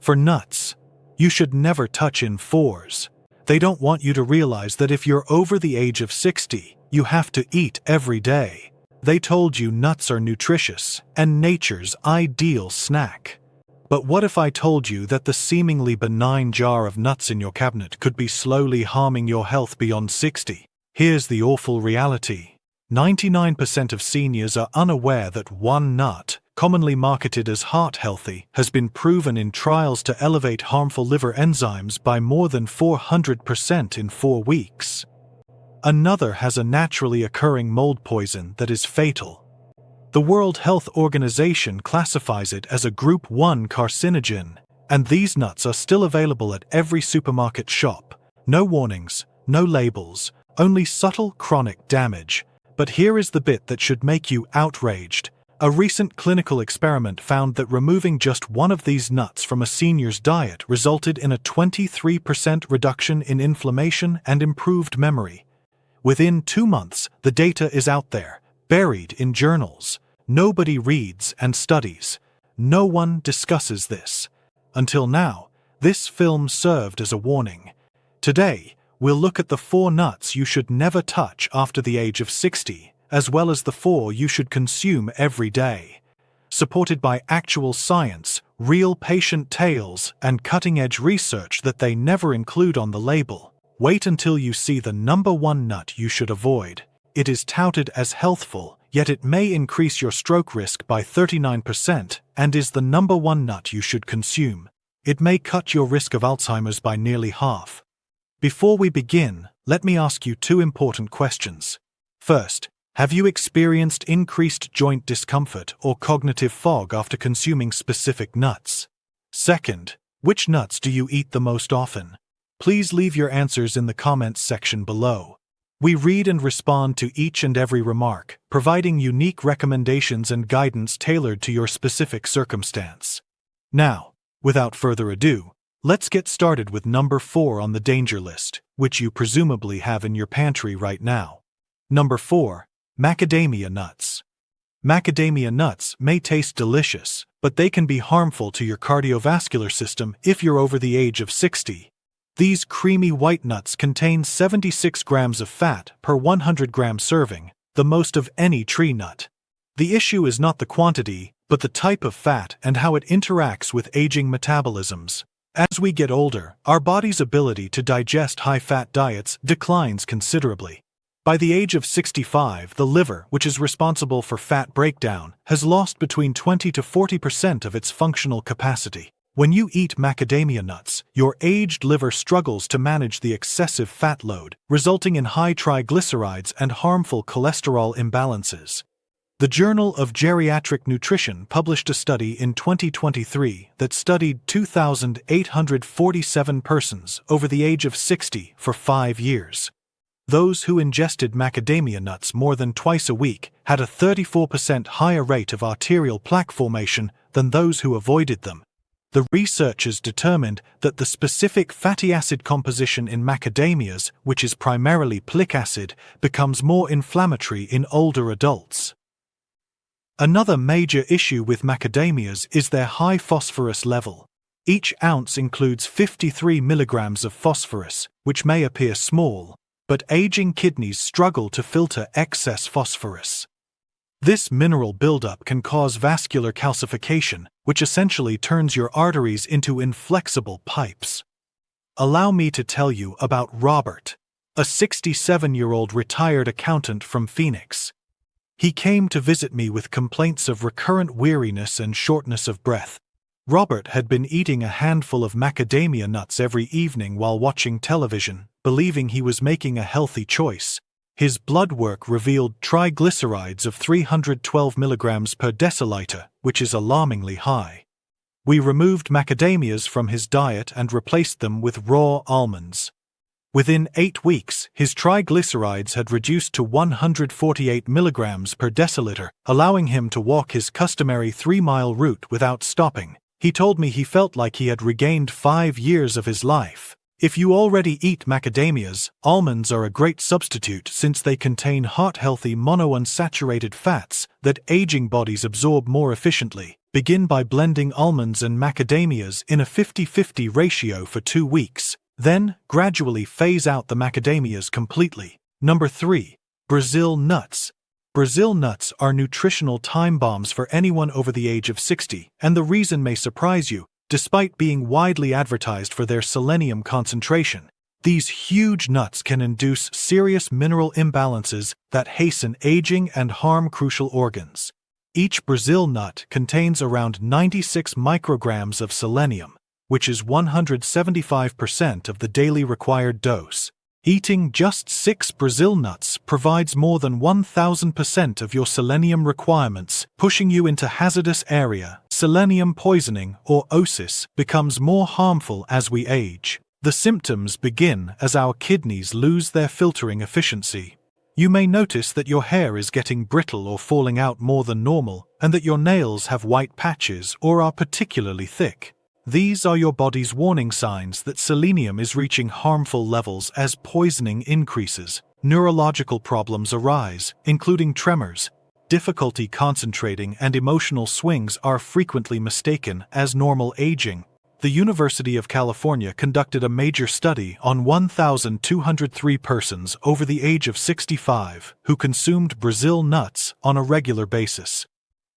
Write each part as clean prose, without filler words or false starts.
For nuts, you should never touch in fours. They don't want you to realize that if you're over the age of 60, you have to eat every day. They told you nuts are nutritious and nature's ideal snack. But what if I told you that the seemingly benign jar of nuts in your cabinet could be slowly harming your health beyond 60? Here's the awful reality. 99% of seniors are unaware that one nut, commonly marketed as heart healthy, has been proven in trials to elevate harmful liver enzymes by more than 400% in 4 weeks. Another has a naturally occurring mold poison that is fatal. The World Health Organization classifies it as a Group 1 carcinogen, and these nuts are still available at every supermarket shop. No warnings, no labels, only subtle chronic damage. But here is the bit that should make you outraged. A recent clinical experiment found that removing just one of these nuts from a senior's diet resulted in a 23% reduction in inflammation and improved memory. Within 2 months, the data is out there, buried in journals. Nobody reads and studies. No one discusses this. Until now, this film served as a warning. Today, we'll look at the 4 nuts you should never touch after the age of 60, as well as the 4 you should consume every day. Supported by actual science, real patient tales, and cutting-edge research that they never include on the label. Wait until you see the number 1 nut you should avoid. It is touted as healthful, yet it may increase your stroke risk by 39% and is the number 1 nut you should consume. It may cut your risk of Alzheimer's by nearly half. Before we begin, let me ask you 2 important questions. First, have you experienced increased joint discomfort or cognitive fog after consuming specific nuts? Second, which nuts do you eat the most often? Please leave your answers in the comments section below. We read and respond to each and every remark, providing unique recommendations and guidance tailored to your specific circumstance. Now, without further ado, let's get started with number 4 on the danger list, which you presumably have in your pantry right now. Number 4. Macadamia nuts. Macadamia nuts may taste delicious, but they can be harmful to your cardiovascular system if you're over the age of 60. These creamy white nuts contain 76 grams of fat per 100 gram serving, the most of any tree nut. The issue is not the quantity, but the type of fat and how it interacts with aging metabolisms. As we get older, our body's ability to digest high-fat diets declines considerably. By the age of 65, the liver, which is responsible for fat breakdown, has lost between 20 to 40% of its functional capacity. When you eat macadamia nuts, your aged liver struggles to manage the excessive fat load, resulting in high triglycerides and harmful cholesterol imbalances. The Journal of Geriatric Nutrition published a study in 2023 that studied 2,847 persons over the age of 60 for 5 years. Those who ingested macadamia nuts more than twice a week had a 34% higher rate of arterial plaque formation than those who avoided them. The researchers determined that the specific fatty acid composition in macadamias, which is primarily palic acid, becomes more inflammatory in older adults. Another major issue with macadamias is their high phosphorus level. Each ounce includes 53 milligrams of phosphorus, which may appear small, but aging kidneys struggle to filter excess phosphorus. This mineral buildup can cause vascular calcification, which essentially turns your arteries into inflexible pipes. Allow me to tell you about Robert, a 67-year-old retired accountant from Phoenix. He came to visit me with complaints of recurrent weariness and shortness of breath. Robert had been eating a handful of macadamia nuts every evening while watching television, believing he was making a healthy choice. His blood work revealed triglycerides of 312 milligrams per deciliter, which is alarmingly high. We removed macadamias from his diet and replaced them with raw almonds. Within 8 weeks, his triglycerides had reduced to 148 milligrams per deciliter, allowing him to walk his customary 3-mile route without stopping. He told me he felt like he had regained 5 years of his life. If you already eat macadamias, almonds are a great substitute since they contain heart-healthy monounsaturated fats that aging bodies absorb more efficiently. Begin by blending almonds and macadamias in a 50-50 ratio for 2 weeks. Then, gradually phase out the macadamias completely. Number 3. Brazil nuts. Brazil nuts are nutritional time bombs for anyone over the age of 60, and the reason may surprise you, despite being widely advertised for their selenium concentration. These huge nuts can induce serious mineral imbalances that hasten aging and harm crucial organs. Each Brazil nut contains around 96 micrograms of selenium, which is 175% of the daily required dose. Eating just 6 Brazil nuts provides more than 1000% of your selenium requirements, pushing you into hazardous area. Selenium poisoning, or OSIS, becomes more harmful as we age. The symptoms begin as our kidneys lose their filtering efficiency. You may notice that your hair is getting brittle or falling out more than normal, and that your nails have white patches or are particularly thick. These are your body's warning signs that selenium is reaching harmful levels as poisoning increases. Neurological problems arise, including tremors. Difficulty concentrating and emotional swings are frequently mistaken as normal aging. The University of California conducted a major study on 1,203 persons over the age of 65 who consumed Brazil nuts on a regular basis.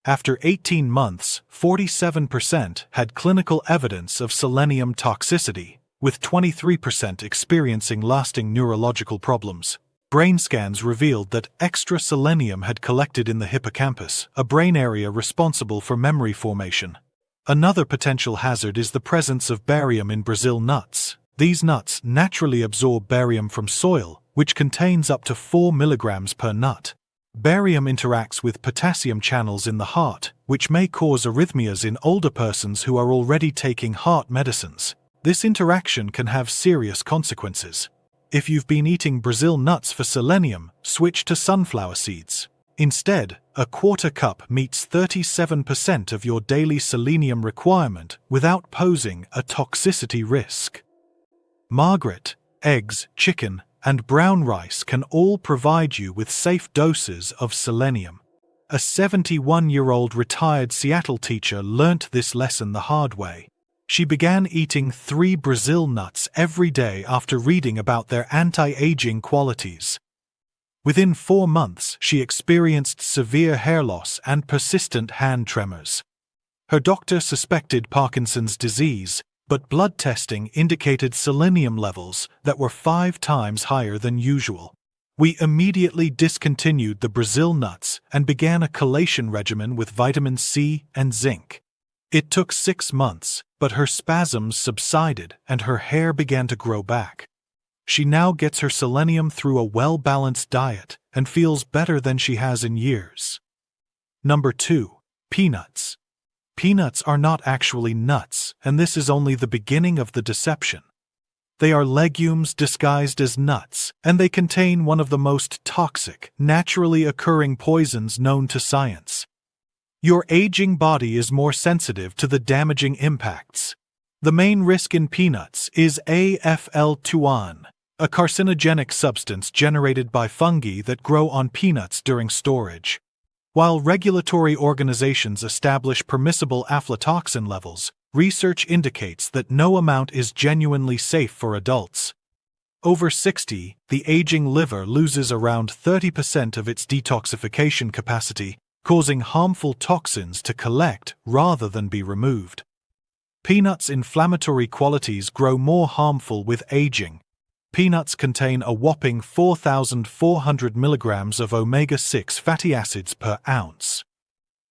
After 18 months, 47% had clinical evidence of selenium toxicity, with 23% experiencing lasting neurological problems. Brain scans revealed that extra selenium had collected in the hippocampus, a brain area responsible for memory formation. Another potential hazard is the presence of barium in Brazil nuts. These nuts naturally absorb barium from soil, which contains up to 4 milligrams per nut. Barium interacts with potassium channels in the heart, which may cause arrhythmias in older persons who are already taking heart medicines. This interaction can have serious consequences. If you've been eating Brazil nuts for selenium, switch to sunflower seeds. Instead, a quarter cup meets 37% of your daily selenium requirement without posing a toxicity risk. Margaret, eggs, chicken, and brown rice can all provide you with safe doses of selenium. A 71-year-old retired Seattle teacher learnt this lesson the hard way. She began eating 3 Brazil nuts every day after reading about their anti-aging qualities. Within 4 months, she experienced severe hair loss and persistent hand tremors. Her doctor suspected Parkinson's disease, but blood testing indicated selenium levels that were 5 times higher than usual. We immediately discontinued the Brazil nuts and began a chelation regimen with vitamin C and zinc. It took 6 months, but her spasms subsided and her hair began to grow back. She now gets her selenium through a well-balanced diet and feels better than she has in years. Number 2. Peanuts. Peanuts are not actually nuts, and this is only the beginning of the deception. They are legumes disguised as nuts, and they contain one of the most toxic, naturally occurring poisons known to science. Your aging body is more sensitive to the damaging impacts. The main risk in peanuts is AFL2an, a carcinogenic substance generated by fungi that grow on peanuts during storage. While regulatory organizations establish permissible aflatoxin levels, research indicates that no amount is genuinely safe for adults. Over 60, the aging liver loses around 30% of its detoxification capacity, causing harmful toxins to collect rather than be removed. Peanuts' inflammatory qualities grow more harmful with aging. Peanuts contain a whopping 4,400 milligrams of omega-6 fatty acids per ounce.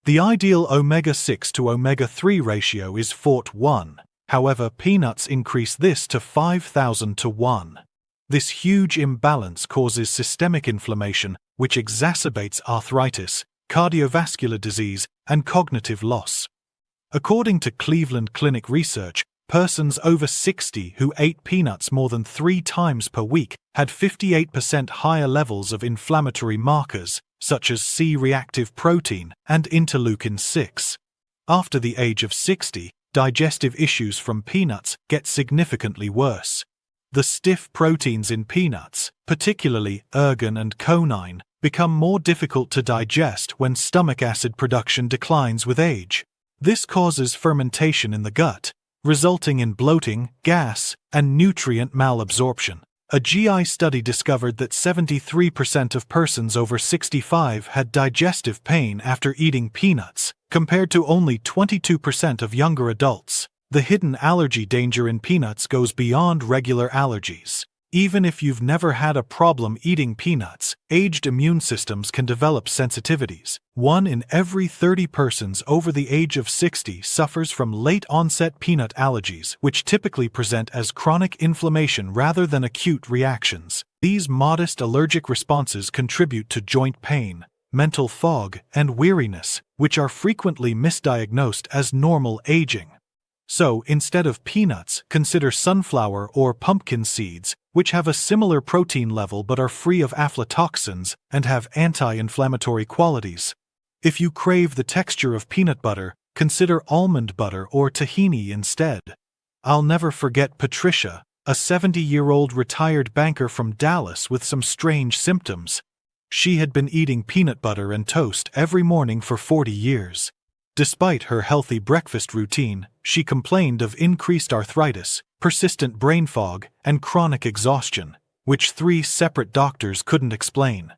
The ideal omega-6 to omega-3 ratio is 4:1. However, peanuts increase this to 5,000 to 1. This huge imbalance causes systemic inflammation, which exacerbates arthritis, cardiovascular disease, and cognitive loss. According to Cleveland Clinic research, persons over 60 who ate peanuts more than 3 times per week had 58% higher levels of inflammatory markers, such as C-reactive protein and interleukin-6. After the age of 60, digestive issues from peanuts get significantly worse. The stiff proteins in peanuts, particularly ergon and conine, become more difficult to digest when stomach acid production declines with age. This causes fermentation in the gut, resulting in bloating, gas, and nutrient malabsorption. A GI study discovered that 73% of persons over 65 had digestive pain after eating peanuts, compared to only 22% of younger adults. The hidden allergy danger in peanuts goes beyond regular allergies. Even if you've never had a problem eating peanuts, aged immune systems can develop sensitivities. 1 in every 30 persons over the age of 60 suffers from late-onset peanut allergies, which typically present as chronic inflammation rather than acute reactions. These modest allergic responses contribute to joint pain, mental fog, and weariness, which are frequently misdiagnosed as normal aging. So, instead of peanuts, consider sunflower or pumpkin seeds, which have a similar protein level but are free of aflatoxins and have anti-inflammatory qualities. If you crave the texture of peanut butter, consider almond butter or tahini instead. I'll never forget Patricia, a 70-year-old retired banker from Dallas with some strange symptoms. She had been eating peanut butter and toast every morning for 40 years. Despite her healthy breakfast routine, she complained of increased arthritis, persistent brain fog, and chronic exhaustion, which 3 separate doctors couldn't explain.